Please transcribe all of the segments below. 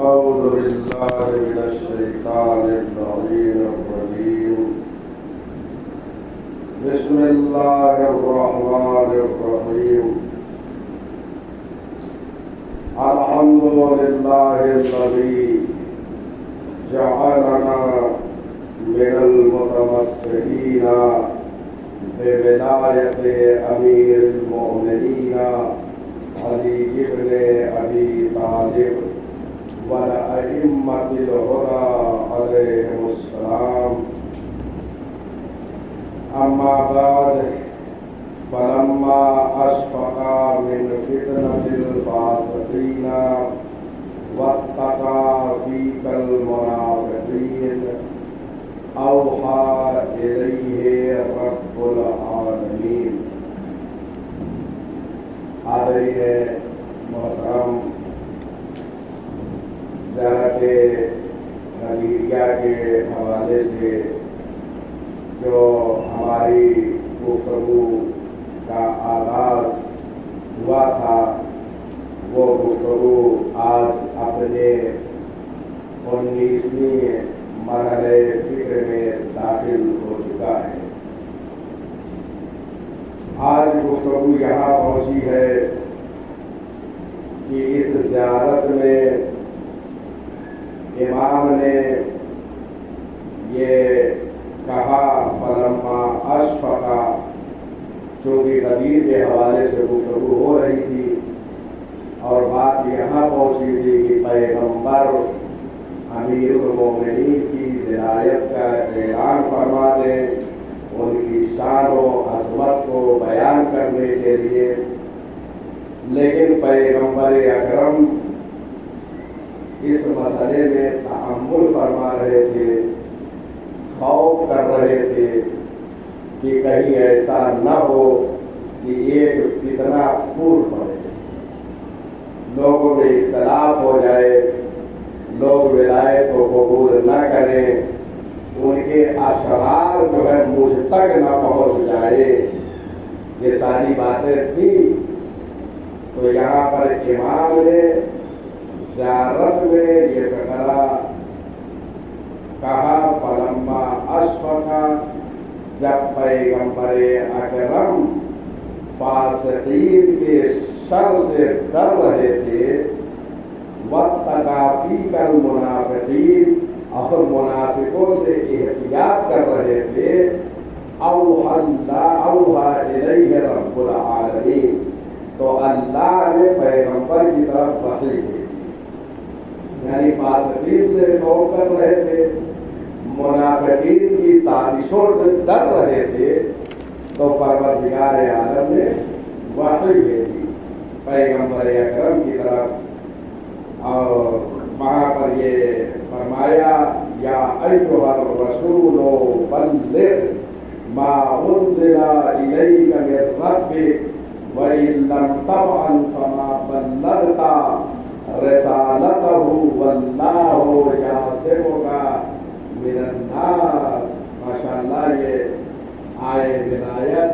أعوذ بالله من الشيطان اللعين الرجيم. بسم الله الرحمن الرحيم. الحمد لله الذي جعلنا من المتمسكين بولاية أمير المؤمنين علي بن أبي طالب والأئمة الهدى عليهم السلام. أما بعد، فلما أشفق من فتنة الفاسقين واتقى فيك المنافقين أوحى إليه رب العالمين. حاضرین محترم، زیارت غدیریہ کے حوالے سے جو ہماری گفتگو کا آغاز ہوا تھا، وہ گفتگو آج اپنے 19ویں مرحلے فکر میں داخل ہو چکا ہے. آج گفتگو یہاں پہنچی ہے کہ اس زیارت میں امام نے یہ کہا فلما اشفقا، چونکہ غدیر کے حوالے سے گفتگو ہو رہی تھی اور بات یہاں پہنچی تھی کہ پیغمبر امیر المومنین کی ولایت کا اعلان فرما دیں، ان کی شان و عظمت کو بیان کرنے کے لیے. لیکن پیغمبر اکرم اس مسئلے میں تحمل فرما رہے تھے، خوف کر رہے تھے کہ کہیں ایسا نہ ہو کہ ایک فتنہ پھوٹ پڑے، لوگوں میں اختلاف ہو جائے، لوگ ولایت کو قبول نہ کریں، ان کے اسرار جو ہے مجھ تک نہ پہنچ جائے. یہ ساری باتیں تھیں. تو یہاں پر امام نے زیارت میں یہ فقرہ کہا فلما اشفقا، جب پیغمبر اکرم فاسقین کے شر سے ڈر رہے تھے، واتقى فيك المنافقين، اور منافقوں سے احتیاط کر رہے تھے، اوحى الیہ رب العالمین، تو اللہ نے پیغمبر کی طرف وحی کی. یعنی فاسقین سے خوف کر رہے تھے، منافقین کی سازشوں سے ڈر رہے تھے، تو پروردگار عالم نے وحی بھیجی پیغمبر اکرم کی طرف. اور وہاں پر یہ فرمایا یا ایھا الرسول بلغ ما انزل الیک من ربک وَإِن لَّمْ تَفْعَلْ فَمَا بَلَّغْتَ رِسَالَتَهُ وَاللَّهُ يَعْصِمُكَ مِنَ النَّاسِ. ماشاء اللہ، یہ آئے ولایت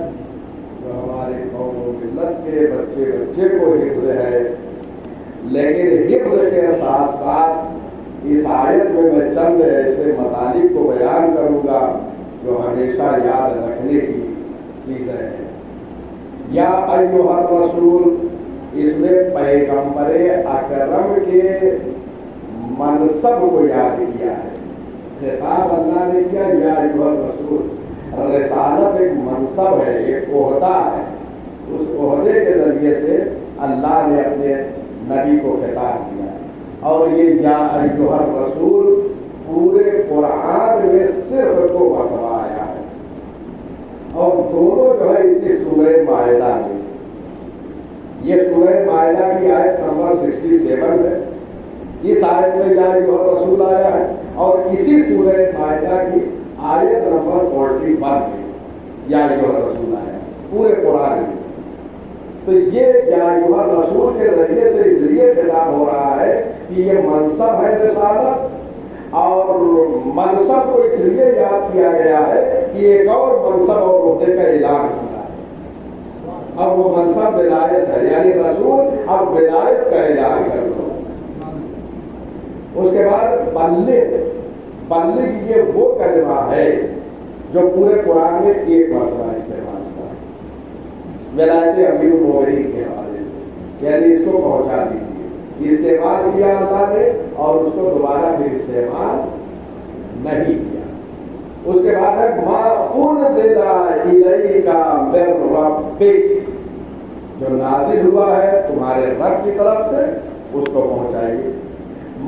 جو ہماری قوم و ملت کے بچے کو حفظ ہے، لیکن حفظ کے ساتھ ساتھ اس آیت میں چند ایسے مطالب کو بیان کروں گا جو ہمیشہ یاد رکھنے کی چیزیں ہیں. یا ایھا الرسول، اس میں پیغمبر اکرم کے منصب کو یاد کیا ہے. خطاب اللہ نے کیا یا ایھا الرسول. رسالت ایک منصب ہے، ایک عہدہ ہے. اس عہدے کے ذریعے سے اللہ نے اپنے نبی کو خطاب کیا. اور یہ یا ایھا الرسول پورے قرآن میں صرف 2 مرتبہ آیا ہے، اور دونوں جو ہے اسی سورہ مائدہ میں. یہ سورہ مائدہ کی آیت نمبر 67 ہے. اس آیت میں یا ایھا الرسول آیا ہے، اور اسی سورہ مائدہ کی آیت نمبر 41 میں یا ایھا الرسول آیا پورے قرآن میں. تو یہ یا ایھا الرسول کے ذریعے سے اس لیے خطاب ہو رہا ہے کہ یہ منصب ہے رسالت، اور منصب کو اس لیے یاد کیا گیا ہے کہ ایک اور منصب اور عہدے کا اعلان ہوتا ہے. اب وہ منصب ولایت ہے، یعنی رسول اب ولایت کا اعلان کر دو. اس کے بعد بلغ یہ وہ کلمہ ہے جو پورے قرآن میں ایک مرتبہ استعمال ہوا ہے ولایت امیر المومنین کے حوالے سے، یعنی اس کو پہنچا دیجیے، استعمال کیا اللہ نے اور اس کو دوبارہ پھر استعمال نہیں کیا۔ اس کے بعد ہے ما انزل الیک من ربک، جو نازل ہوا ہے تمہارے رب کی طرف سے اس کو پہنچائیے۔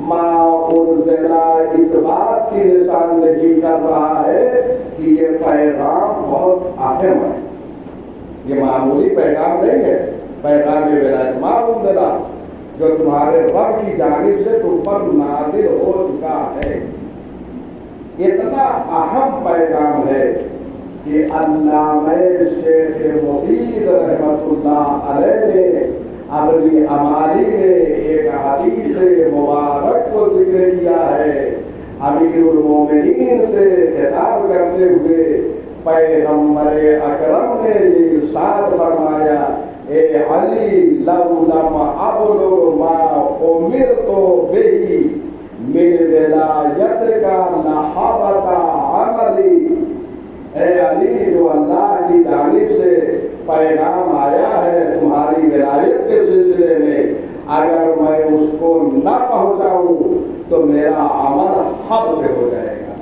ما انزل اس بات کی نشاندہی کر رہا ہے کہ یہ پیغام بہت اہم ہے، یہ معمولی پیغام نہیں ہے، پیغام ولایت ما انزل جو تمہارے رب کی جانب سے تم پر نازل ہو چکا ہے، اتنا اہم پیغام ہے کہ علامہ شیخ مفید رحمت اللہ علیہ نے اپنی امالی میں ایک حدیث مبارک کو ذکر کیا ہے۔ امیر المومنین سے خطاب کرتے ہوئے پیغمبر اکرم نے یہ ارشاد فرمایا، اے علی لو لم ابلغ ما امرت به من ولایت کا لحبط عملی، اے علی جو اللہ کی جانب سے پیغام آیا ہے تمہاری ولایت کے سلسلے میں، اگر میں اس کو نہ پہنچاؤں تو میرا عمل حبط ہو جائے گا۔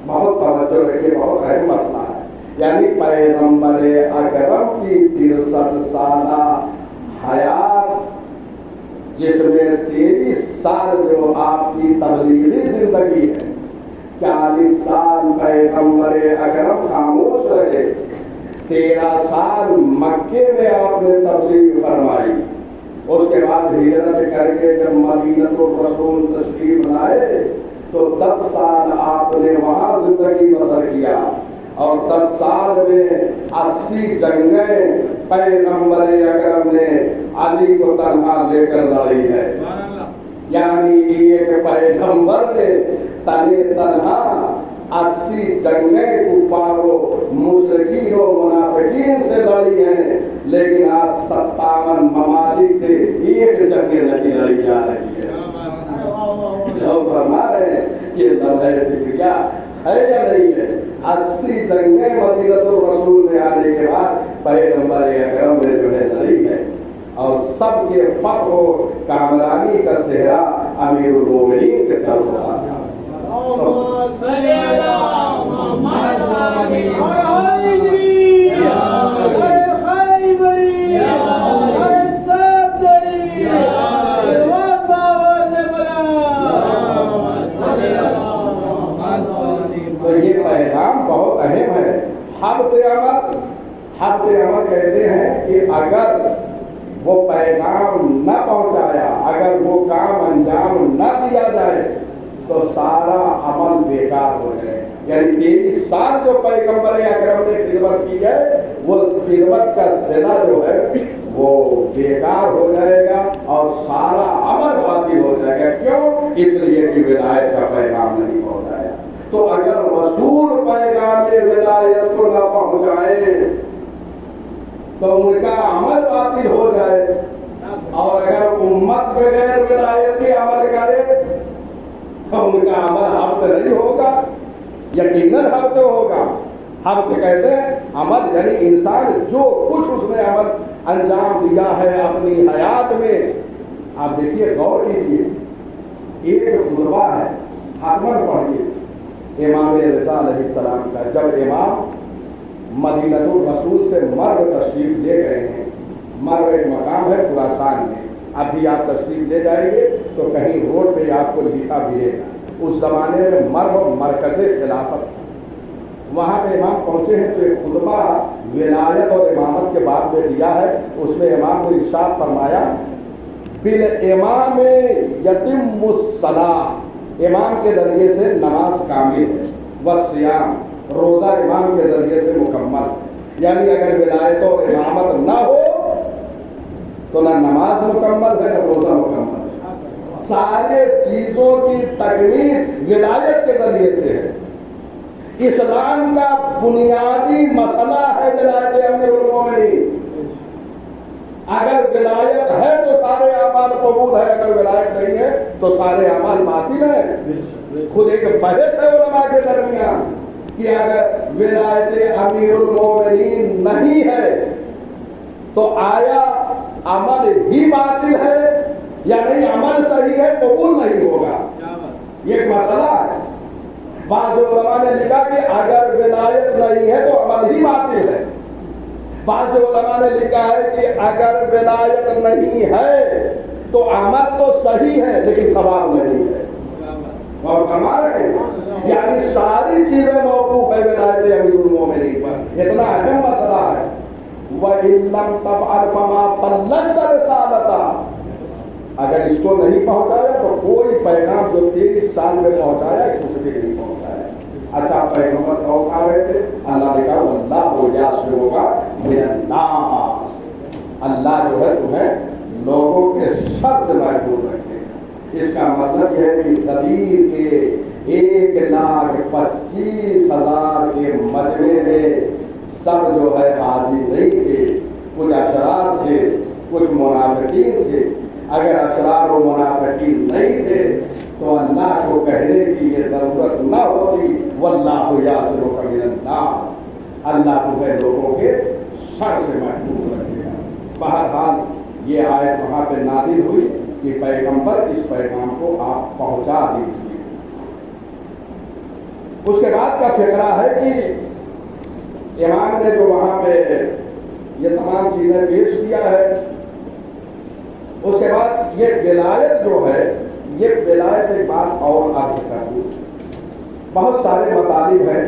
بہت توجہ رکھیے، بہت اہم مسئلہ ہے، یعنی پیغمبر اکرم کی 63 سالہ حیات، جس میں 23 سال جو آپ کی تبلیغی زندگی ہے، 40 سال پیغمبر اکرم خاموش رہے، 13 سال مکے میں آپ نے تبلیغ فرمائی، اس کے بعد ہجرت کر کے جب مدینہ الرسول تشریف لائے تو 10 سال آپ نے وہاں زندگی بسر کیا، اور 10 سال میں 80 جنگیں پیغمبر اکرم نے علی کو تنہا لے کر لڑی ہے، یعنی ایک پیغمبر نے تنہا 80 جنگیں کفار و مشرکین و منافقین سے لڑی ہیں، لیکن آج 57 ممالک سے ایک جنگ نہیں لڑی جا رہی ہے۔ لوگ فرما رہے ہیں یہ لمحہ فکریہ ہے یا نہیں ہے؟ 80 جنگیں مدینہ الرسول میں آنے کے بعد پیغمبر اکرم نے جو ہے لڑی ہے، اور سب کے فخر و کامرانی کا صحرا امیر المومنین کے ساتھ ہوا۔ تو یہ پیغام بہت اہم ہے۔ حبط عمل کہتے ہیں کہ اگر وہ پیغام نہ پہنچایا، اگر وہ کام انجام نہ دیا جائے تو سارا عمل بیکار ہو جائے، یعنی 23 سال جو پیغمبر اکرم نے خدمت کی ہے وہ خدمت کا صلہ جو ہے وہ بیکار ہو جائے گا اور سارا عمل باطل ہو جائے گا۔ کیوں؟ اس لیے کہ ولایت کا پیغام نہیں پہنچایا۔ تو اگر رسول پیغام ولایت کو نہ پہنچائے تو ان کا عمل باطل ہو جائے، اور اگر امت بغیر ولایت کے عمل کرے تو ان کا عمل حبط نہیں ہوگا، یقیناً حبط ہوگا۔ حبط کہتے ہیں عمل، یعنی انسان جو کچھ اس نے عمل انجام دیا ہے اپنی حیات میں۔ آپ دیکھیے، غور کیجیے، ایک خطبہ ہے، حتماً پڑھیے، امام رضا علیہ السلام کا، جب امام مدینہ الرسول سے مرو تشریف لے گئے ہیں۔ مرو ایک مقام ہے خراسان میں، ابھی آپ تشریف لے جائیں گے تو کہیں روڈ پہ آپ کو لکھا ملے گا، اس زمانے میں مرو مرکز خلافت تھا۔ وہاں پہ امام پہنچے ہیں تو ایک خطبہ ولایت اور امامت کے بعد میں دیا ہے، اس میں امام نے ارشاد فرمایا، بالامام یتم الصلاۃ، امام کے ذریعے سے نماز کامل ہے، والصیام، روزہ امام کے ذریعے سے مکمل ہے۔ یعنی اگر ولایت اور امامت نہ ہو تو نہ نماز مکمل ہے نہ روزہ مکمل ہے۔ سارے چیزوں کی تکمیل ولایت کے ذریعے سے ہے۔ اسلام کا بنیادی مسئلہ ہے ولایت امیر المومنین۔ اگر ولایت ہے تو سارے اعمال قبول ہے، اگر ولایت نہیں ہے تو سارے اعمال باطل ہیں۔ خود ایک بحث ہے علماء کے درمیان کہ اگر ولایت امیر المومنین نہیں ہے تو آیا عمل ہی باطل ہے یا نہیں، عمل صحیح ہے قبول نہیں ہوگا، یہ ایک مسئلہ ہے۔ بعض علماء نے لکھا کہ اگر ولایت نہیں ہے تو عمل ہی باطل ہے، بعض علماء نے لکھا ہے کہ اگر ولایت نہیں ہے تو عمل تو صحیح ہے لیکن ثواب نہیں ہے۔ اور فرما رہے ہیں یعنی ساری چیزیں موقوف ہے ولایت امیر المومنین پر، اتنا اہم مسئلہ ہے۔ وَإِن لَّمْ تَفْعَلْ فَمَا بَلَّغْتَ رِسَالَتَهُ، اگر اس کو نہیں پہنچایا تو کوئی پیغام جو 23 سال میں پہنچایا کچھ بھی نہیں پہنچایا۔ اچھا پیغمبر کو اٹھا رہے تھے، اللہ نے کہا واللہ یعصمک من الناس، اللہ جو ہے تمہیں لوگوں کے شر سے محفوظ رکھے گا۔ اس کا مطلب یہ ہے کہ غدیر کے 1,25,000 کے مجمع میں سب جو ہے حاضر نہیں تھے، کچھ اشرار تھے کچھ منافقین تھے۔ اگر اشرار و منافقین نہیں تھے تو اللہ کو کہنے کی یہ ضرورت نہ ہوتی واللہ یعصمک من الناس، اللہ تمہیں لوگوں کے شر سے محفوظ رکھے گا۔ بہرحال یہ آیت وہاں پہ نازل ہوئی کہ پیغمبر اس پیغام کو آپ پہنچا دیجیے۔ اس کے بعد کا فقرہ ہے کہ امام نے جو وہاں پہ یہ تمام چیزیں پیش کیا ہے، اس کے بعد یہ ولایت جو ہے، یہ ولایت ایک بات اور عرض کر دوں، بہت سارے مطالب ہیں،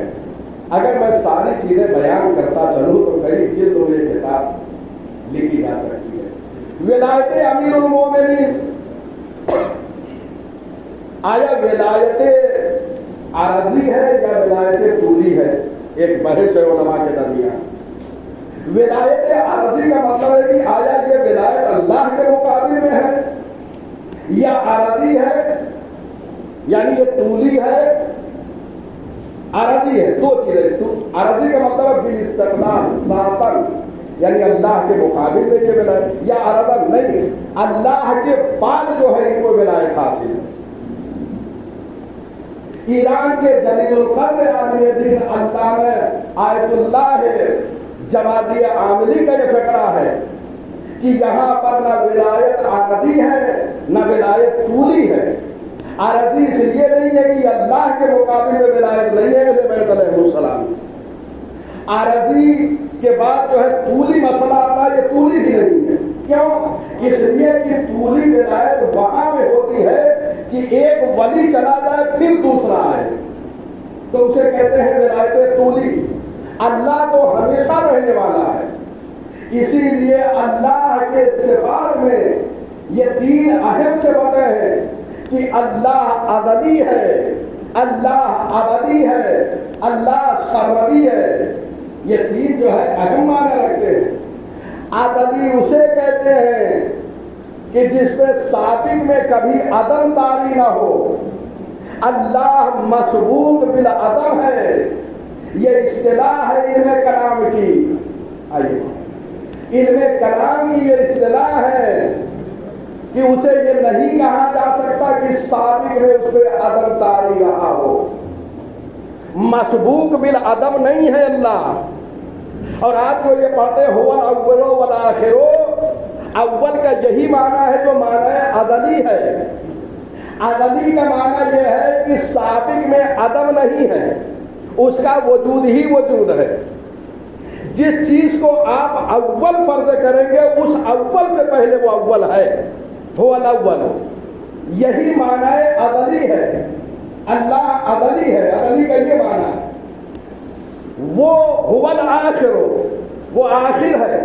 اگر میں ساری چیزیں بیان کرتا چلوں تو کئی جلدوں میں کتاب لکھی جا سکتی ہے۔ ولایت امیر المومنین، آیا ولایت عارضی ہے یا ولایت طولی ہے؟ ایک بحث ہے علماء کے درمیان۔ ولایت عارضی کا مطلب ہے کہ آیا یہ ولایت اللہ کے مقابل میں ہے یا عارضی ہے، یعنی یہ طولی ہے عارضی ہے، دو چیزیں۔ عارضی کا مطلب بالاستقلال ذاتاً، یعنی اللہ کے مقابل میں یہ ولایت، یا عارضاً نہیں، اللہ کے بعد جو ہے ان کو ولایت حاصل ہے۔ ایران کے جلیل القدر عالم دین علامہ آیت اللہ جمادی عاملی کا یہ فقرہ ہے کہ یہاں پر نہ ولایت عارضی ہے نہ ولایت طولی ہے۔ عارضی اس لیے نہیں ہے کہ اللہ کے مقابل میں ولایت نہیں ہے اہل بیت علیہ السلام، عارضی کے بعد جو ہے طولی مسئلہ آتا ہے، یہ طولی بھی نہیں ہے۔ کیوں؟ اس لیے کہ طولی ولایت وہاں میں ہوتی ہے کہ ایک ولی چلا جائے پھر دوسرا آئے تو اسے کہتے ہیں ولایت طولی۔ اللہ تو ہمیشہ رہنے والا ہے، اسی لیے اللہ کے صفات میں یہ تین اہم صفتیں ہیں کہ اللہ ازلی ہے، اللہ ابدی ہے، اللہ سرمدی ہے۔ یہ تین جو ہے اہم معنی رکھتے ہیں۔ ازلی اسے کہتے ہیں کہ جس میں سابق میں کبھی عدم طاری نہ ہو، اللہ مسبوق بالعدم ہے، یہ اصطلاح ہے علم کلام کی۔ آئیے علم کلام کی یہ اصطلاح ہے کہ اسے یہ نہیں کہا جا سکتا کہ سابق میں اس پہ عدم طاری رہا ہو، مسبوق بالعدم نہیں ہے اللہ۔ اور آپ کو یہ پڑھتے هو الاول والآخر، اول کا یہی معنی ہے جو معنی ازلی ہے۔ ازلی کا معنی یہ ہے کہ سابق میں عدم نہیں ہے، اس کا وجود ہی وجود ہے۔ جس چیز کو آپ اول فرض کریں گے اس اول سے پہلے وہ اول ہے، هو الاول، یہی معنی ازلی ہے۔ اللہ ازلی ہے، ازلی کا یہ معنی ہے۔ وہ هو الآخر، وہ آخر ہے،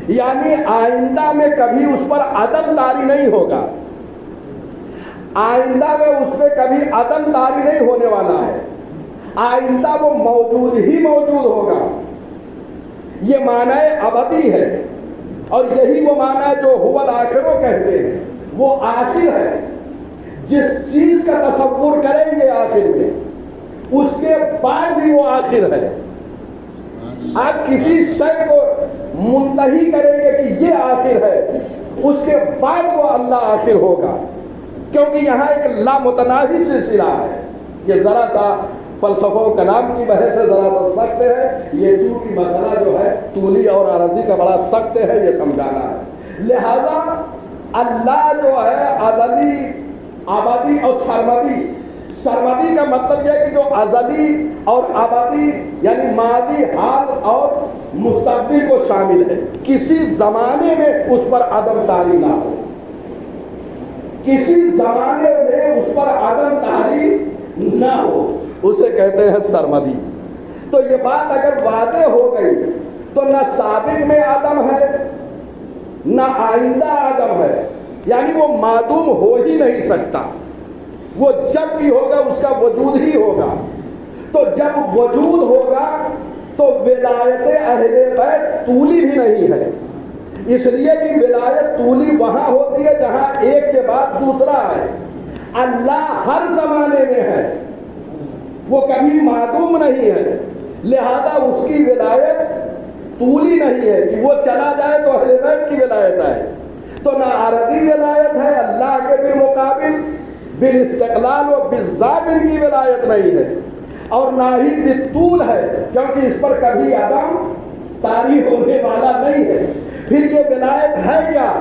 یعنی آئندہ میں کبھی اس پر عدم طاری نہیں ہوگا، آئندہ میں اس پہ کبھی عدم طاری نہیں ہونے والا ہے، آئندہ وہ موجود ہی موجود ہوگا۔ یہ معنی ابدی ہے، اور یہی وہ معنی ہے جو هو الآخر کہتے ہیں، وہ آخر ہے۔ جس چیز کا تصور کریں گے آخر میں، اس کے بعد بھی وہ آخر ہے۔ آپ کسی شے کو منتہی کریں گے کہ یہ آخر ہے، اس کے بعد وہ اللہ آخر ہوگا۔ کیونکہ یہاں ایک لامتناہی سلسلہ ہے. یہ ذرا سا فلسفہ و کلام کی بحث سے ذرا سا سخت ہے. یہ چونکہ مسئلہ جو ہے طولی اور عرضی کا بڑا سخت ہے، یہ سمجھانا ہے. لہذا اللہ جو ہے ازلی، ابدی اور سرمدی. سرمدی کا مطلب یہ ہے کہ جو ازلی اور ابدی یعنی ماضی، حال اور مستقبل کو شامل ہے. کسی زمانے میں اس پر عدم طاری نہ ہو، کسی زمانے میں اس پر عدم طاری نہ ہو، اسے کہتے ہیں سرمدی. تو یہ بات اگر واضح ہو گئی تو نہ سابق میں عدم ہے نہ آئندہ عدم ہے، یعنی وہ معدوم ہو ہی نہیں سکتا. وہ جب بھی ہوگا اس کا وجود ہی ہوگا. تو جب وجود ہوگا تو ولایت اہل بیت طولی بھی نہیں ہے، اس لیے کہ ولایت طولی وہاں ہوتی ہے جہاں ایک کے بعد دوسرا ہے. اللہ ہر زمانے میں ہے، وہ کبھی معدوم نہیں ہے، لہذا اس کی ولایت طولی نہیں ہے کہ وہ چلا جائے تو اہل بیت کی ولایت ہے. تو نہ عرضی ولایت ہے اللہ کے بالمقابل، بالاستقلال و بالذات ان کی ولایت نہیں ہے، اور نہ ہی بالطول ہے کیونکہ اس پر کبھی عدم طاری ہونے والا نہیں ہے. پھر یہ ولایت ہے کیا؟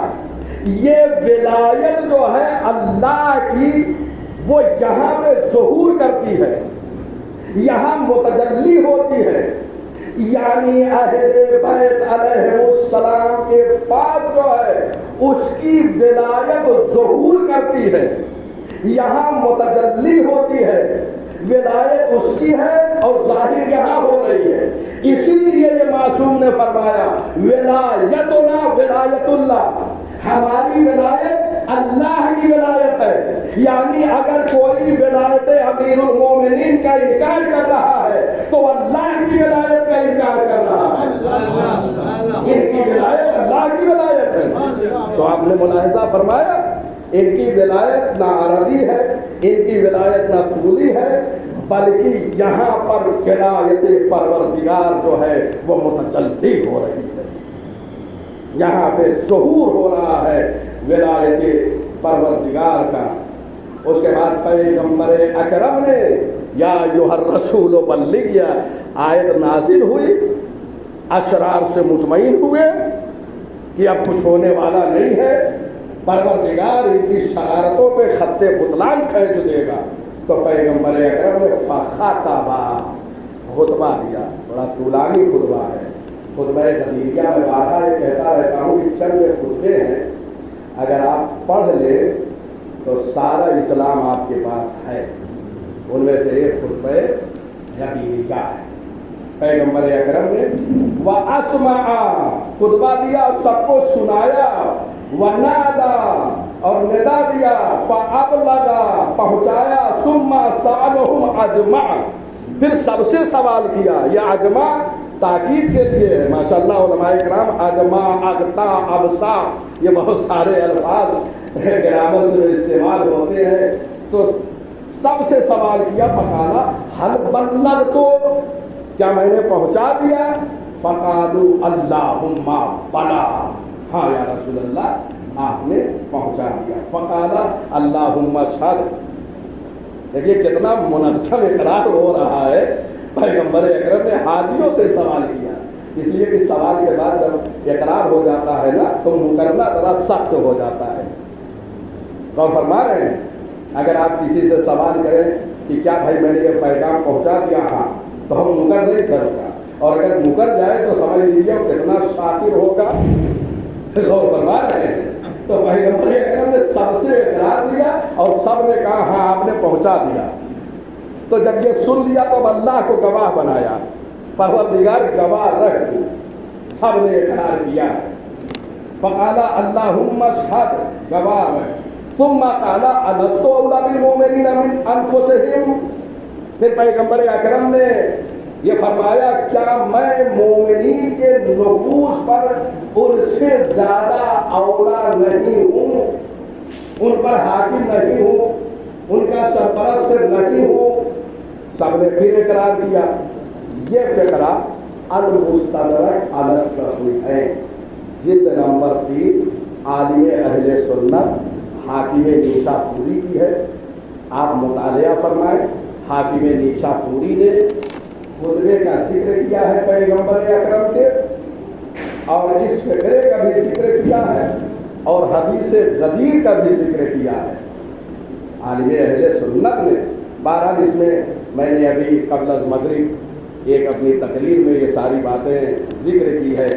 یہ ولایت جو ہے اللہ کی، وہ یہاں پہ ظہور کرتی ہے، یہاں متجلی ہوتی ہے. یعنی اہل بیت علیہ السلام کے بعد جو ہے اس کی ولایت ظہور کرتی ہے، یہاں متجلی ہوتی ہے. ولایت اس کی ہے اور ظاہر یہاں ہو رہی ہے. اسی لیے یہ معصوم نے فرمایا ولایتنا ولایت اللہ، ہماری ولایت اللہ کی ولایت ہے. یعنی اگر کوئی ولایت امیر المومنین کا انکار کر رہا ہے تو اللہ کی ولایت کا انکار کر رہا ہے. ان کی ولایت اللہ کی ولایت ہے. تو آپ نے ملاحظہ فرمایا ان کی ولایت نہ عرضی ہے، ان کی ولایت نہ طولی ہے، بلکہ یہاں پر ولایت پروردگار جو ہے وہ متجلی ہو رہی ہے. یہاں پہ ظہور ہو رہا ہے ولایت پروردگار کا. اس کے بعد پیغمبر اکرم نے یا ایھا الرسول بلغ آیت نازل ہوئی. اشرار سے مطمئن ہوئے کہ اب کچھ ہونے والا نہیں ہے، پروردگار ان کی شرارتوں پہ خط بطلان کھینچ دے گا. تو پیغمبر اکرم نے فخطبہ، خطبہ دیا. بڑا طولانی خطبہ ہے. خطبہ غدیریہ میں بارہا یہ کہتا رہتا ہوں کہ چند خطبے ہیں، اگر آپ پڑھ لیں تو سارا اسلام آپ کے پاس ہے. ان میں سے ایک خطبہ غدیریہ ہے. پیغمبر اکرم نے وَأَسْمَعَ، خطبہ دیا اور سب کو سنایا، وَنَادَى اور ندا دیا، فَأَبْلَغَ پہنچایا، ثُمَّ سَأَلَهُمْ أَجْمَعَ پھر سب سے سوال کیا. یہ اجمع تاکید کے لیے ہے. ماشاءاللہ علماء کرام اجمع، اغتا، ابسا یہ بہت سارے الفاظ گرامر سے استعمال ہوتے ہیں. تو سب سے سوال کیا، فقالا هل بلغت، کیا میں نے پہنچا دیا؟ فقالوا اللہم بلا، ہاں یا رسول اللہ آپ نے پہنچا دیا. فقالا اللہم اشہد. دیکھیے کتنا منظم اقرار ہو رہا ہے. پیغمبر اکرم نے حاجیوں سے سوال کیا، اس لیے کہ سوال کے بعد جب اقرار ہو جاتا ہے نا تو مکرنا ذرا سخت ہو جاتا ہے. تو فرما رہے ہیں اگر آپ کسی سے سوال کریں کہ کیا بھائی میں نے یہ پیغام پہنچا دیا، ہاں، تو ہم مکر نہیں سکتا. اور اگر مکر جائے تو سمجھ لیجیے وہ کتنا شاطر ہوگا. غور فرما رہے ہیں. تو پیغمبر اکرم نے سب سے اقرار دیا اور سب نے کہا ہاں آپ نے پہنچا دیا. تو جب یہ سن لیا تو اب اللہ کو گواہ بنایا، پروردگار گواہ رکھ. سب نے اقرار کیا. فقالا اللہم اشہد، گواہ رکھ. ثم قال الست اولی بالمؤمنین من انفسہم، پھر پیغمبر اکرم نے یہ فرمایا کیا میں مومنین کے نفوس پر ان سے زیادہ اولا نہیں ہوں، ان پر حاکم نہیں ہوں، ان کا سرپرست نہیں ہوں. سب نے پھر اقرار کیا. یہ فقرہ المستدرک علی الصحیحین جلد نمبر 3 عالم اہل سنت حاکم نیشاپوری کی ہے. آپ مطالعہ فرمائیں. حاکم نیشاپوری نے خطبے کا ذکر کیا ہے پیغمبر اکرم کے, اور اس فقرے کا بھی ذکر کیا ہے, اور حدیث غدیر کا بھی ذکر کیا ہے. عالم اہل سنت نے بہرحال اس میں نے ابھی قبل از مغرب ایک اپنی تقریر میں یہ ساری باتیں ذکر کی ہے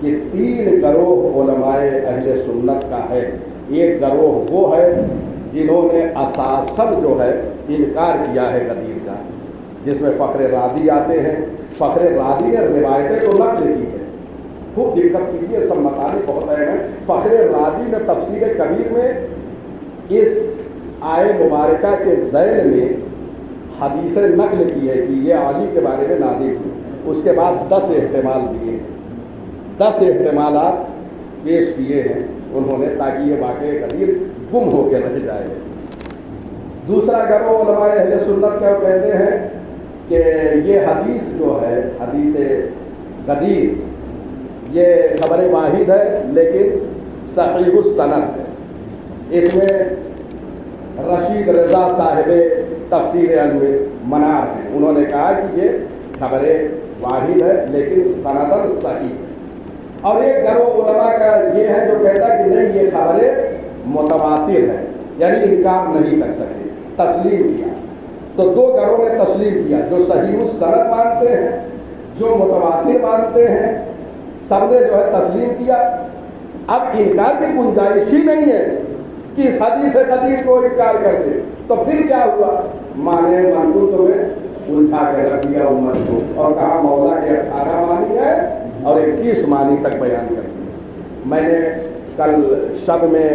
کہ 3 گروہ علماء اہل سنت کا ہے. ایک گروہ وہ ہے جنہوں نے اساساً جو ہے انکار کیا ہے غدیر کا, جس میں فخر رازی آتے ہیں. فخر رازی نے روایتیں تو نقل کی ہے, خوب دقت کیجیے, سب مطالب بہت اہم ہیں. فخر رازی نے تفسیر کبیر میں اس آئے مبارکہ کے ذیل میں حدیثیں نقل کی ہے کہ یہ علی کے بارے میں نازل ہوئی. اس کے بعد 10 احتمال دیے ہیں, 10 احتمالات پیش کیے ہیں انہوں نے, تاکہ یہ واقعہ غدیر گم ہو کے رہ جائے. دوسرا گروہ علماء اہل سنت کیا کہتے ہیں کہ یہ حدیث جو ہے, حدیث غدیر, یہ خبر واحد ہے لیکن صحیح السند ہے. اس میں رشید رضا صاحب تفسیر علم منار ہیں, انہوں نے کہا کہ یہ خبر واحد ہے لیکن سندن صحیح ہے. اور ایک گروہ علماء کا یہ ہے جو کہتا ہے کہ نہیں, یہ خبر متواتر ہے, یعنی انکار نہیں کر سکتے, تسلیم کیا. تو 2 گروہ نے تسلیم کیا, جو صحیح السند مانتے ہیں, جو متواتر مانتے ہیں, سب نے جو ہے تسلیم کیا. اب انکار کی گنجائش ہی نہیں ہے کہ اس حدیث قدیر کو انکار کر دے. تو پھر کیا ہوا, مانے منقول تمہیں الجھا کے رکھ دیا امت کو, اور کہا مولا کے 18 معنی ہے اور 21 معنی تک بیان کر دیا. میں نے کل شب میں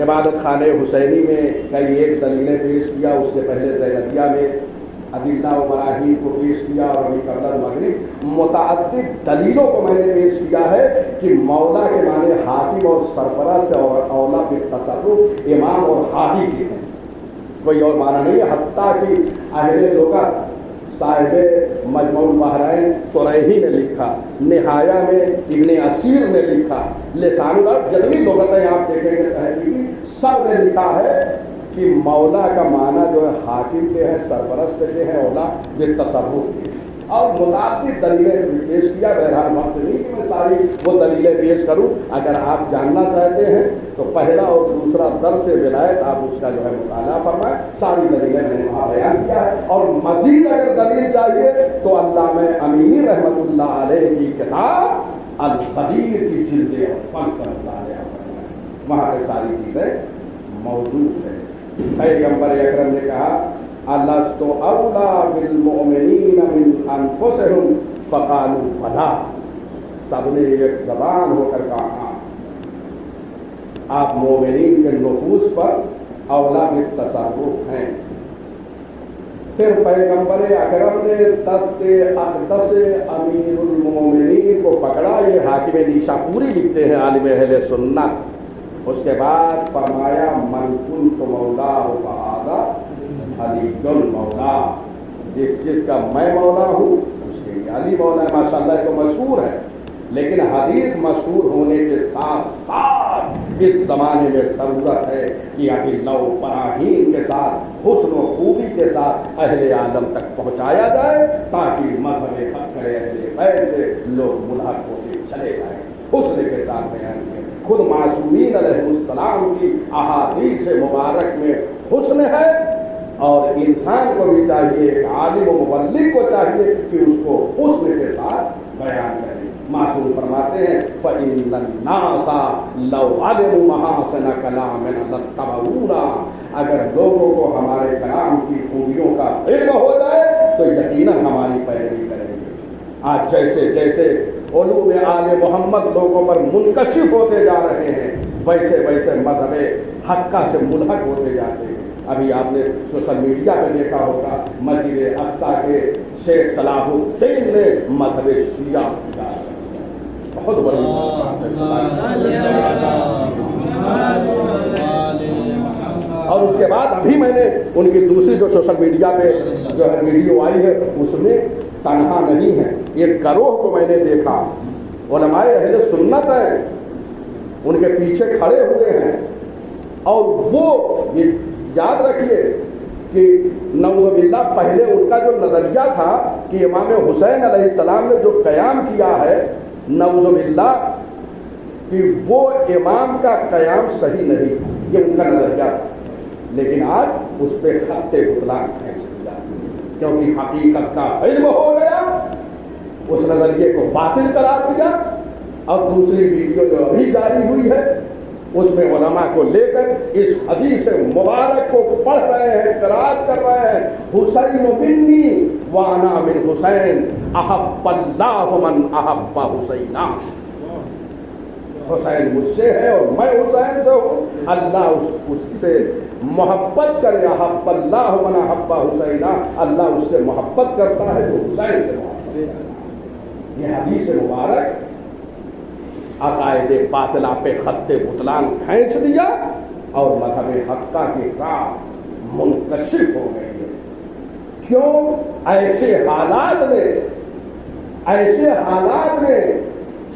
عبادت خانہ حسینی میں کئی ایک دلیلیں پیش کیا, اس سے پہلے زینبیہ میں ادلہ و براہین کو پیش کیا, اور ابھی قبل مغرب متعدد دلیلوں کو میں نے پیش کیا ہے کہ مولا کے معنی حاکم اور سرپرست اور اولا بالتصرف امام اور ہادی کے ہیں, کوئی اور معنی نہیں ہے. حتیٰ کہ اہل لغت صاحب مجموع البحرین طریحی نے لکھا, نہایہ میں ابن اسیر نے لکھا, لسان العرب جتنی لغتیں آپ دیکھیں گے تحقیقی سب نے لکھا ہے کہ مولا کا معنی جو ہے حاکم کے ہیں, سرپرست کے ہیں, اولا بالتصرف کے. اور متعدد دلیلیں پیش کیا. بہرحال وقت نہیں کہ میں ساری وہ دلیلیں پیش کروں. اگر آپ جاننا چاہتے ہیں تو پہلا اور دوسرا درس ولایت آپ اس کا جو ہے مطالعہ فرمائیں, ساری دلیلیں میں نے وہاں بیان کیا ہے. اور مزید اگر دلیل چاہیے تو علامہ امینی رحمۃ اللہ علیہ کی کتاب الغدیر کی جلدیں اور فن کا مطالعہ فرمائیں, وہاں پہ ساری چیزیں موجود ہیں. پیغمبر اکرم نے کہا الستُ اولیٰ بالمؤمنین من انفسہم فقالوا بلی, سب نے ایک زبان ہو کر کہا آپ مومنین کے نفوس پر اولیٰ بالتصرف ہیں. پھر پیغمبر اکرم نے دست اقدس امیر المومنین کو پکڑا. یہ حاکم نیشاپوری لکھتے ہیں عالم اہل سنت. اس کے بعد فرمایا من کنت مولاہ فہذا علی المولا, جس کا میں مولا ہوں اس کے لیے علی مولا ہے. ماشاء اللہ کو مشہور ہے, لیکن حدیث مشہور ہونے کے ساتھ ساتھ اس زمانے میں ضرورت ہے کہ ادلہ و براہین کے ساتھ حسن و خوبی کے ساتھ اہل عالم تک پہنچایا جائے, تاکہ مذہب حق کرے اہل بیت سے لوگ ملحق ہوتے چلے جائیں. حسن کے ساتھ بیان کیا. خود معصومین علیہ السلام کی احادیث مبارک میں حسن ہے, اور انسان کو بھی چاہیے, ایک عالم و مبلغ کو چاہیے کہ اس کو حسن کے ساتھ بیان کرے. معصوم فرماتے ہیں فَإِنَّ النَّاسَ لَوْ عَلِمُوا مَحَاسِنَ كَلَامِنَا لَاتَّبَعُونَا, اگر لوگوں کو ہمارے کلام کی خوبیوں کا علم ہو جائے تو یقیناً ہماری پیروی کریں گے. آج جیسے جیسے علوم آل محمد لوگوں پر منکشف ہوتے جا رہے ہیں, ویسے ویسے مذہب حقہ سے ملحق ہوتے جاتے ہیں. ابھی آپ نے سوشل میڈیا پہ دیکھا ہوگا مسجد اقصیٰ کے شیخ صلاح الدین نے مذہب شیعہ کا بہت بڑی اور اس کے بعد ابھی میں نے ان کی دوسری جو سوشل میڈیا پہ جو ہے ویڈیو آئی ہے, اس میں تنہا نہیں ہے, ایک گروہ کو میں نے دیکھا, علماء اہل سنت ہیں, ان کے پیچھے کھڑے ہوئے ہیں, اور وہ یہ یاد رکھیے کہ نعوذ باللہ پہلے ان کا جو نظریہ تھا کہ امام حسین علیہ السلام نے جو قیام کیا ہے نعوذ باللہ کہ وہ امام کا قیام صحیح نہیں تھا، یہ ان کا نظریہ تھا، لیکن آج اس پہ خط بطلان کھینچ دیا کیونکہ حقیقت کا علم ہو گیا، اس نظریے کو باطل قرار دیا۔ اور دوسری ویڈیو جو ابھی جاری ہوئی ہے اس میں علماء کو لے کر اس حدیث مبارک کو پڑھ رہے ہیں، قرات کر رہے ہیں، حسین منی وانا من حسین احب اللہ من احب حسینا، حسین مجھ سے ہے اور میں حسین سے ہوں، اللہ اس سے محبت کرے، احب اللہ من احب حسینا، اللہ اس سے محبت کرتا ہے جو حسین سے محبت کرتا ہے۔ یہ حدیث مبارک عقائد باطلہ پہ خط بطلان کھینچ دیا اور مذہب حقہ کی راہ منکشف ہو گئی ہے۔ کیوں؟ ایسے حالات میں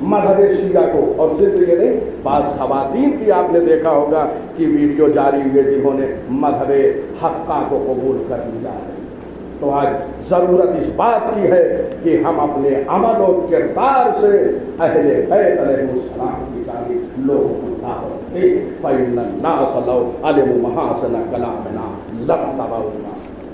مذہب شیعہ کو، اور صرف یہ نہیں، بعض خواتین کی آپ نے دیکھا ہوگا کہ ویڈیو جاری ہوئے جنہوں نے مذہب حقہ کو قبول کر لیا ہے۔ تو آج ضرورت اس بات کی ہے کہ ہم اپنے عمل و کردار سے اہل بیت علیہ السلام کی جانب لوگوں کو دعوت دیں۔ فَإِنَّ النَّاسَ لَوْ عَلِمُوا مَحَاسِنَ كَلَامِنَا لَاتَّبَعُونَا،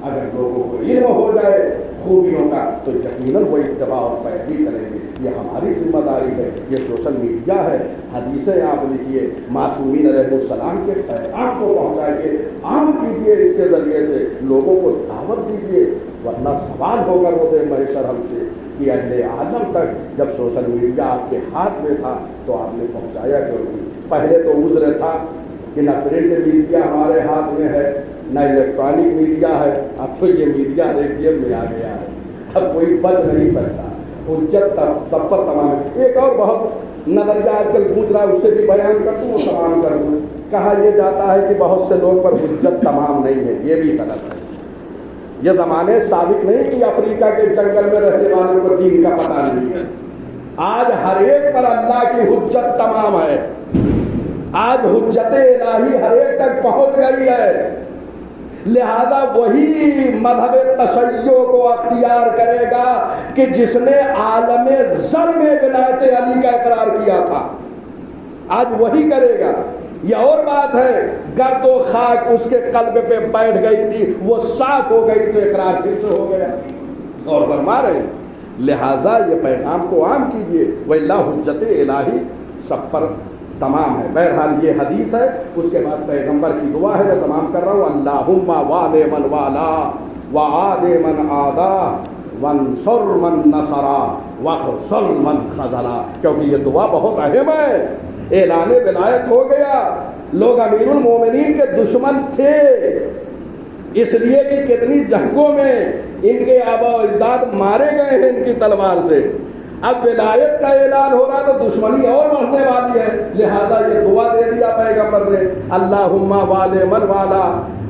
اگر لوگوں کو علم ہو جائے خوبیوں کا تو یقیناً وہ اتباع اور پیروی کریں گے۔ یہ ہماری ذمہ داری ہے، یہ سوشل میڈیا ہے، حدیثیں آپ لکھیے، معصومین علیہ السلام کے پیغام کو پہنچائیے، عام کیجیے، اس کے ذریعے سے لوگوں کو دعوت دیجیے، ورنہ سوال ہوگا روز محشر ہم سے کہ اہل عالم تک جب سوشل میڈیا آپ کے ہاتھ میں تھا تو آپ نے پہنچایا کیوں نہیں؟ پہلے تو عذر تھا کہ نہ پرنٹ میڈیا ہمارے ہاتھ میں ہے نہ الیکٹرانک میڈیا ہے، اب تو یہ میڈیا ریڈیم میں آ گیا ہے، اب کوئی بچ نہیں سکتا، حجت تب پر تمام ہے۔ ایک اور بہت نظریہ آج کل گونج رہا ہے، اس سے بھی بیان کر دوں اور تمام کر دوں۔ کہا یہ جاتا ہے کہ بہت سے لوگ پر حجت تمام نہیں ہے، یہ بھی غلط ہے۔ یہ زمانے سابق نہیں کہ افریقہ کے جنگل میں رہنے والوں کو دین کا پتہ نہیں ہے، آج ہر ایک پر اللہ کی حجت تمام ہے، آج حجت الہی ہر ایک تک پہنچ گئی ہے، لہذا وہی مذہب تشیع کو اختیار کرے گا کہ جس نے عالم زر میں ولایت علی کا اقرار کیا تھا، آج وہی کرے گا۔ یہ اور بات ہے، گرد و خاک اس کے قلب پہ بیٹھ گئی تھی، وہ صاف ہو گئی تو اقرار پھر سے ہو گیا، غور فرما رہے ہیں۔ لہذا یہ پیغام کو عام کیجیے، وَإِلَّا حجت الہی سب پر تمام ہے۔ بہرحال یہ حدیث ہے، اس کے بعد پیغمبر کی دعا ہے، میں تمام کر رہا ہوں، اللہم والی من والا وعاد من عادا وانصر من نصرا واخذل من خذلا، کیونکہ یہ دعا بہت اہم ہے۔ اعلان ولایت ہو گیا، لوگ امیر المومنین کے دشمن تھے، اس لیے کہ کتنی جنگوں میں ان کے آبا و اجداد مارے گئے ہیں ان کی تلوار سے، اب ولایت کا اعلان ہو رہا تو دشمنی اور بڑھنے والی ہے، لہذا یہ دعا دے دیا پیغمبر نے، اللہم والی من والا،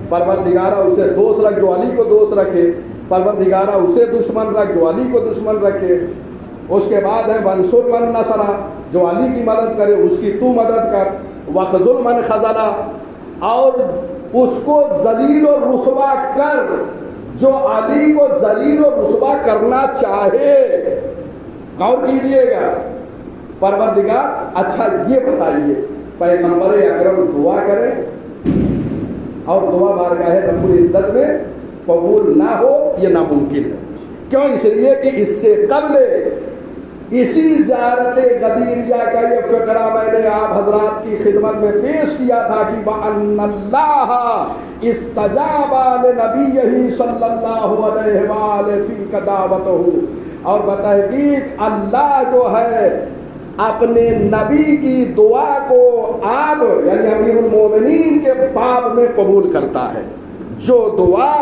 پروردگارہ اسے دوست رکھ جو علی کو دوست رکھے، پروردگارہ اسے دشمن رکھ جو علی کو دشمن رکھے۔ اس کے بعد ہے وانصر من نصرا، جو علی کی مدد کرے اس کی تو مدد کر، واخذل من خذلا، اور اس کو ذلیل و رسوا کر جو علی کو ذلیل و رسوا کرنا چاہے۔ غور کیجئے گا، پروردگار اچھا یہ بتائیے، پیغمبر اکرم دعا کریں اور دعا بارگاہ رب العزت میں قبول نہ ہو، یہ ناممکن ہے۔ کیوں؟ اس لیے کہ اس سے قبل اسی زیارت غدیریہ کا یہ فقرہ میں نے آپ حضرات کی خدمت میں پیش کیا تھا کہ وَأَنَّ اللَّهَ اسْتَجَابَ لِنَبِيِّهِ صلی اللہ علیہ وآلہ فِيكَ دعوتہ، اور بتحقیق اللہ جو ہے اپنے نبی کی دعا کو آپ یعنی امیر المومنین کے باب میں قبول کرتا ہے۔ جو دعا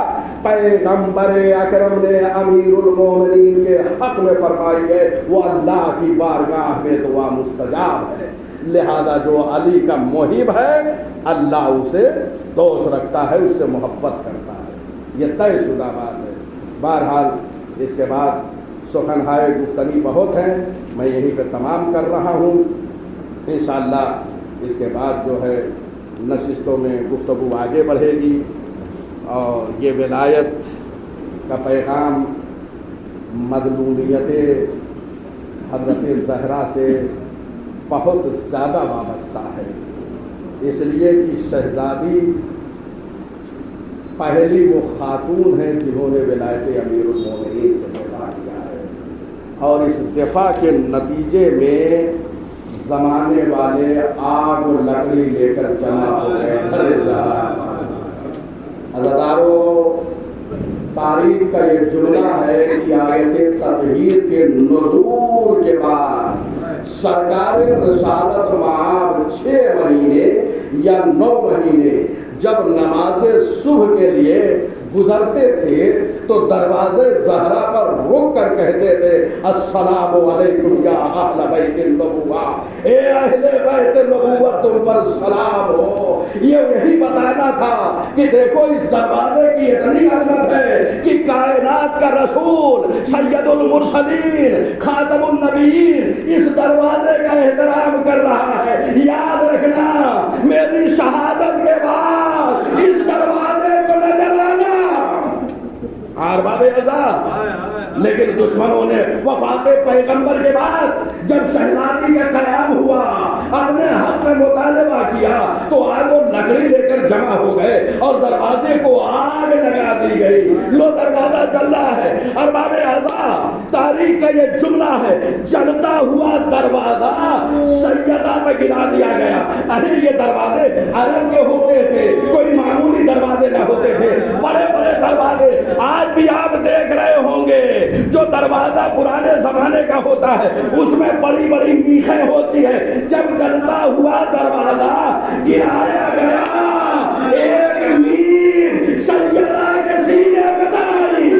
پیغمبر اکرم نے امیر المومنین کے حق میں فرمائی ہے وہ اللہ کی بارگاہ میں دعا مستجاب ہے، لہذا جو علی کا محب ہے اللہ اسے دوست رکھتا ہے، اس سے محبت کرتا ہے، یہ طے شدہ بات ہے۔ بہرحال اس کے بعد سخنہائے گفتنی بہت ہیں، میں یہیں پہ تمام کر رہا ہوں، انشاءاللہ اس کے بعد جو ہے نشستوں میں گفتگو آگے بڑھے گی اور یہ ولایت کا پیغام مظلومیت حضرت زہرا سے بہت زیادہ وابستہ ہے، اس لیے کہ شہزادی پہلی وہ خاتون ہیں جنہوں نے ولایت امیر المومنین سے دفاع کیا ہے، اور اس دفاع کے نتیجے میں زمانے والے آگ و لکڑی لے کر جمع ہو گئے۔ عزادارو، تاریخ کا یہ جملہ ہے کہ آیت تطہیر کے نزول کے بعد سرکار رسالت مآب 6 مہینے یا 9 مہینے جب نماز صبح کے لیے گزرتے تھے تو دروازے زہرا پر رک کر کہتے تھے السلام علیکم یا اہل بیت النبوہ، اے اہل بیت نبوت تم پر سلام ہو۔ یہ یہی بتانا تھا کہ دیکھو اس دروازے کی اتنی عظمت ہے کہ کائنات کا رسول سید المرسلین خاتم النبیین اس دروازے کا احترام کر رہا ہے۔ یاد رکھنا میری شہادت کے بعد اس دروازے کو نہ جلانا۔ ارباب اعزاز، لیکن دشمنوں نے وفات پیغمبر کے بعد جب شہزادی کا قیام ہوا، اپنے حق میں مطالبہ کیا تو آگ و لکڑی لے کر جمع ہو گئے اور دروازے کو آگ لگا دی گئی۔ لو دروازہ جل رہا ہے۔ ارباب اعزاز، تاریخ کا یہ جملہ ہے، جلتا ہوا دروازہ سیدہ پہ گرا دیا گیا۔ ارے یہ دروازے عرب کے ہوتے تھے، کوئی معمولی دروازے نہ ہوتے تھے، بڑے بڑے دروازے۔ آج بھی آپ دیکھ رہے ہوں گے جو دروازہ پرانے زمانے کا ہوتا ہے اس میں بڑی بڑی میخیں ہوتی ہے۔ جب جلتا ہوا دروازہ گرایا گیا، ایک میخ سیدہ کے سینے پہ ڈالی،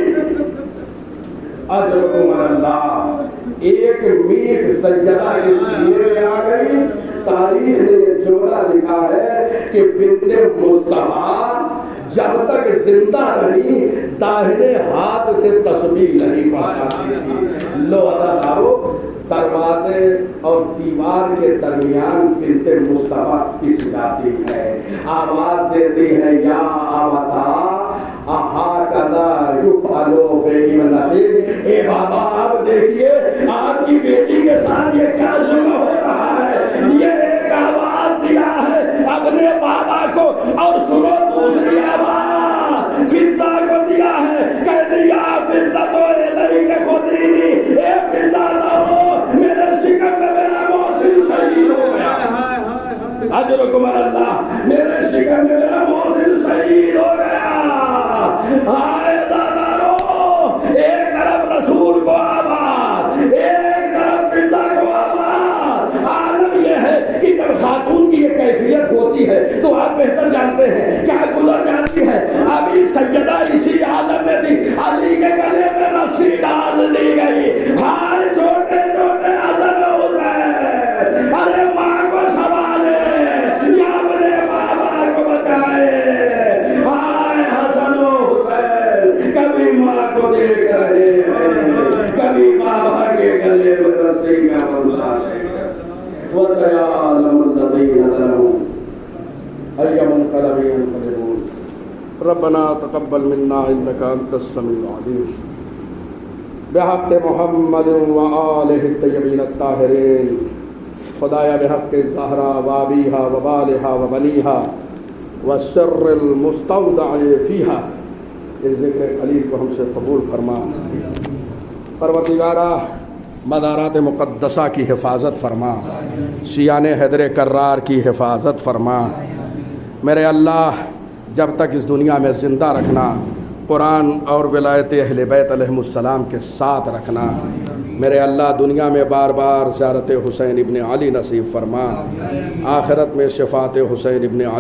اجرکم اللہ، ایک میخ سیدہ کے سینے پہ آ گئی۔ تاریخ نے یہ جملہ لکھا ہے کہ بنت مصطفیٰ جب تک زندہ رہی داہنے ہاتھ سے تسبیح نہیں پڑھتی تھی۔ لو عزادارو، دروازے اور دیوار کے درمیان بنت مصطفیٰ پس جاتی ہے، آواز دیتی ہے یا ابتا اہاکذا یفعل بابنتک، اے بابا آپ دیکھیے آپ کی بیٹی کے ساتھ یہ کیا ظلم ہو رہا ہے۔ یہ ایک آواز دیا ہے اپنے بابا کو، اور سنو دوسری آواز فضا کو دیا ہے، کہہ دیا فضا تو الیک خذینی، اے فضا دو میرے شکم میں میرا محسن شہید ہو گیا۔ اجرکم اللہ، میرے شکم میں میرا محسن شہید ہو گیا۔ ہائے دادارو، ایک طرف رسول کو آواز، ایک طرف فضا کو آواز۔ عالم یہ ہے کہ جب خاتون کی یہ کیفیت ہوتی ہے تو آپ بہتر جانتے ہیں کیا گزر جاتی ہے۔ ابھی سیدہ اسی عالم میں تھی، علی کے گلے میں رسی ڈال دی گئی۔ ہائے چھوٹے چھوٹے حسن حسین، ارے ماں کو سنبھالے یا اپنے بابا کو بچائے۔ ہائے حسن و حسین، کبھی ماں کو دیکھ رہے ہیں، کبھی بابا کے گلے میں رسی کا منظر۔ وَسَيَعْلَمُ الَّذِينَ ظَلَمُوا أَيَّ مُنقَلَبٍ يَنقَلِبُونَ رَبَّنَا تَقَبَّلْ مِنَّا إِنَّكَ أَنْتَ السَّمِيعُ الْعَلِيمُ بحق محمد وآلہ الطیبین الطاہرین۔ خدایا بحق زہرا وابیہا وبالہا وبنیہا والسر المستودع فیہا، اس ذکر قلیل کو ہم سے قبول فرما۔ پروردگارہ، مزارات مقدسہ کی حفاظت فرما، شیعان حیدر کرار کی حفاظت فرما۔ میرے اللہ، جب تک اس دنیا میں زندہ رکھنا، قرآن اور ولایت اہل بیت علیہم السلام کے ساتھ رکھنا۔ میرے اللہ، دنیا میں بار بار زیارت حسین ابن علی نصیب فرما، آخرت میں شفاعت حسین ابن علی